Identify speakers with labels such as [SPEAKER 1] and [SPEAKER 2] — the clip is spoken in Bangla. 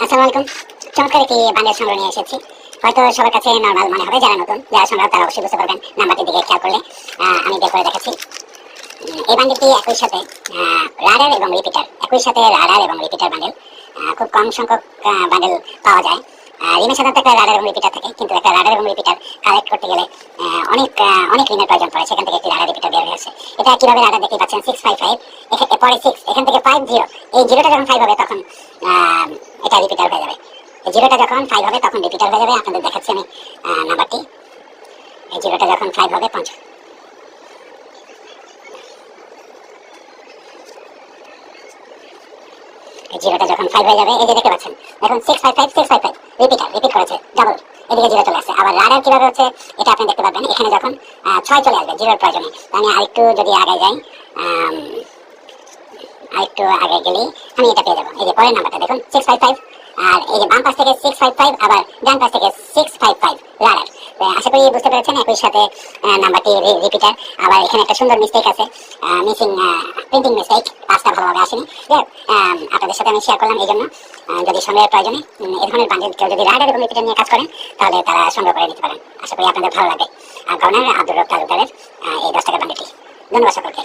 [SPEAKER 1] আসসালামু আলাইকুম। চমৎকার একটি বান্ডেল সংগ্রহ নিয়ে এসেছি। হয়তো সবার কাছে নর্মাল মনে হবে, যারা নতুন যারা সংগ্রহ তারা অবশ্যই বুঝতে পারবেন নাম্বারটির দিকে খেয়াল করলে। আমি বের করে দেখাচ্ছি। এই বান্ডেলটি একই সাথে রাডার এবং রিপিটার, একই সাথে রাডার এবং রিপিটার বান্ডেল। খুব কম সংখ্যক বান্ডেল পাওয়া যায়। রিমে সাধারণত একটা রাডার এবং রিপিটার থাকে, কিন্তু একটা রাডার এবং রিপিটার কালেক্ট করতে গেলে অনেক অনেক রিমের প্রয়োজন পড়ে। সেখান থেকে একটি রাডার রিপিটার বের হয়েছে। এটা কিভাবে রাডার দেখতে পাচ্ছেন 655, পরে 6, এখান থেকে 50। এই জিরোটা যখন 5 হবে তখন এটা রিপিটার হয়ে যাবে। জিরোটা যখন 5 হবে তখন রিপিটার হয়ে যাবে। আপনাদের দেখাচ্ছি আমি নাম্বারটি। এই জিরোটা যখন 5 হবে, জিরোটা যখন 5 হয়ে যাবে, এই যে দেখতে পাচ্ছেন, দেখুন 655 655 রিপিট করেছে, ডাবল এদিকে জিরো চলে আসছে। আবার রাডার কিভাবে হচ্ছে এটা আপনি দেখতে পাবেন, এখানে যখন 6 চলে আসবে জিরোর প্রয়োজনে। আমি আরেকটু যদি আগে যাই, আরেকটু আগে গেলেই আমি এটা পেয়ে যাবো। এই যে পরের নাম্বারটা দেখুন 655, আর এই যে বাম পাশ থেকে 655, আবার ডান পাশ থেকে 655 রাডার। আশা করি বুঝতে পেরেছেন। একই সাথে নাম্বারটি রিপিটার। আবার এখানে একটা সুন্দর মিস্টেক আছে, মিসিং প্রিন্টিং মিস্টেক, পাঁচটা ভালোভাবে আসেনি। আপনাদের সাথে আমি শেয়ার করলাম এই জন্য। যদি সংগ্রহের প্রয়োজনে এই ধরনের বান্ডেল কেউ যদি রাডার এবং রিপিটার নিয়ে কাজ করেন, তাহলে তারা সংগ্রহ করে নিতে পারেন। আশা করি আপনাদের ভালো লাগবে। গভর্নর আব্দুর রব তালুকদারের এই 10 টাকার বান্ডেলটি। ধন্যবাদ সকলকে।